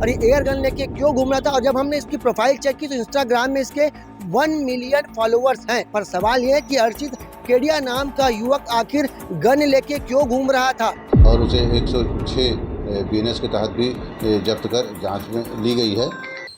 और ये air gun लेके क्यों घूम रहा था। और जब हमने इसकी प्रोफाइल चेक की तो इंस्टाग्राम में इसके 1 मिलियन फॉलोअर्स हैं। पर सवाल ये है कि अर्चित केडिया नाम का युवक आखिर गन लेके क्यों घूम रहा था। और उसे 106 बीएनएस के तहत भी जब्त कर जांच में ली गई है।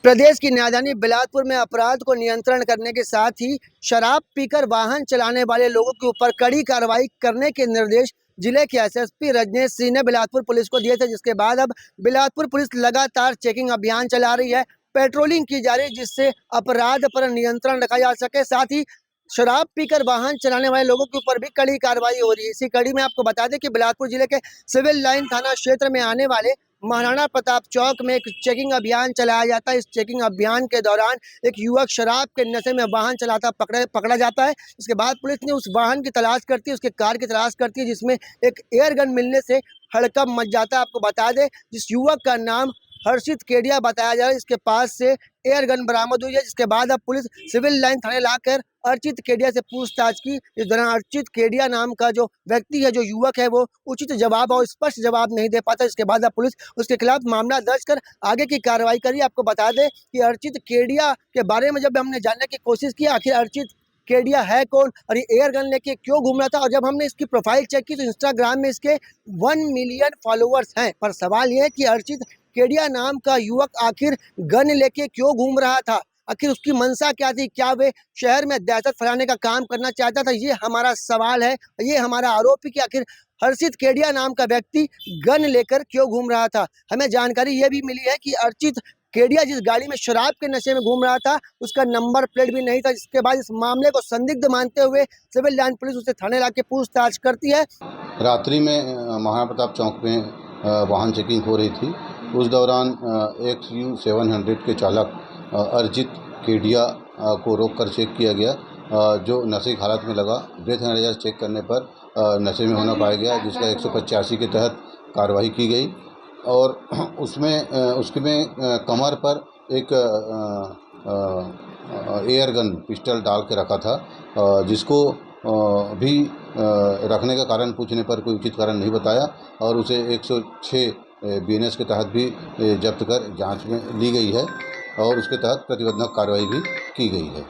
प्रदेश की राजधानी बिलासपुर में अपराध को नियंत्रण करने के साथ ही शराब पीकर वाहन चलाने वाले लोगों के ऊपर कड़ी कार्रवाई करने के निर्देश जिले के एसएसपी रजनेश सिंह ने बिलासपुर पुलिस को दिए थे, जिसके बाद अब बिलासपुर पुलिस लगातार चेकिंग अभियान चला रही है, पेट्रोलिंग की जा रही है, जिससे अपराध पर नियंत्रण रखा जा सके। साथ ही शराब पीकर वाहन चलाने वाले लोगों के ऊपर भी कड़ी कार्रवाई हो रही है। इसी कड़ी में आपको बता दें कि बिलासपुर जिले के सिविल लाइन थाना क्षेत्र में आने वाले महाराणा प्रताप चौक में एक चेकिंग अभियान चलाया जाता है। इस चेकिंग अभियान के दौरान एक युवक शराब के नशे में वाहन चलाता पकड़ा जाता है। इसके बाद पुलिस ने उस वाहन की तलाश करती है, उसके कार की तलाश करती है, जिसमें एक एयर गन मिलने से हड़कंप मच जाता है। आपको बता दें जिस युवक का नाम हर्षित केडिया बताया जा रहा है, इसके पास से एयर गन बरामद हुई है, जिसके बाद अब पुलिस सिविल लाइन थाने लाकर अर्चित केडिया से पूछताछ की। इस दौरान अर्चित केडिया नाम का जो व्यक्ति है, जो युवक है, वो उचित जवाब और स्पष्ट जवाब नहीं दे पाता। इसके बाद अब पुलिस उसके खिलाफ मामला दर्ज कर आगे की कार्रवाई करी। आपको बता दें कि अर्चित केडिया के बारे में जब हमने जानने की कोशिश की आखिर अर्चित केडिया है कौन और ये एयर गन लेके क्यों घूम रहा था, और जब हमने इसकी प्रोफाइल चेक की तो इंस्टाग्राम में इसके 1 मिलियन फॉलोअर्स हैं। पर सवाल ये है कि अर्चित केडिया नाम का युवक आखिर गन लेके क्यों घूम रहा था, आखिर उसकी मंशा क्या थी, क्या वे शहर में दहशत फैलाने का काम करना चाहता था। ये हमारा सवाल है, ये हमारा आरोप है कि आखिर हर्षित केडिया नाम का व्यक्ति गन लेकर क्यों घूम रहा था। हमें जानकारी ये भी मिली है कि अर्चित केडिया जिस गाड़ी में शराब के नशे में घूम रहा था उसका नंबर प्लेट भी नहीं था, जिसके बाद इस मामले को संदिग्ध मानते हुए सिविल लाइन पुलिस उसे थाने लाके पूछताछ करती है। रात्रि में महाराणा प्रताप चौक में वाहन चेकिंग हो रही थी। उस दौरान XU700 के चालक अर्जित केडिया को रोककर चेक किया गया, जो नशे की हालत में लगा। ब्रेथ एनालाइजर चेक करने पर नशे में होना पाया गया, जिसका 185 के तहत कार्रवाई की गई। और उसमें कमर पर एक एयर गन पिस्टल डाल के रखा था, जिसको भी रखने का कारण पूछने पर कोई उचित कारण नहीं बताया और उसे 106 बीएनएस के तहत भी जब्त कर जांच में ली गई है और उसके तहत प्रतिबंधक कार्रवाई भी की गई है।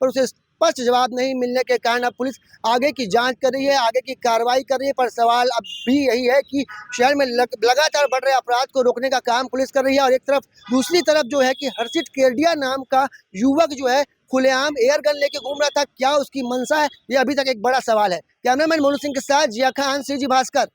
और उसे स्पष्ट जवाब नहीं मिलने के कारण अब पुलिस आगे की जांच कर रही है, आगे की कार्रवाई कर रही है। पर सवाल अब भी यही है कि शहर में लगातार बढ़ रहे अपराध को रोकने का काम पुलिस कर रही है, और एक तरफ दूसरी तरफ जो है कि हर्षित केडिया नाम का युवक जो है खुलेआम एयर गन लेके घूम रहा था। क्या उसकी मंशा है, ये अभी तक एक बड़ा सवाल है। कैमरामैन मोनू सिंह के साथ जिया खान, CG भास्कर।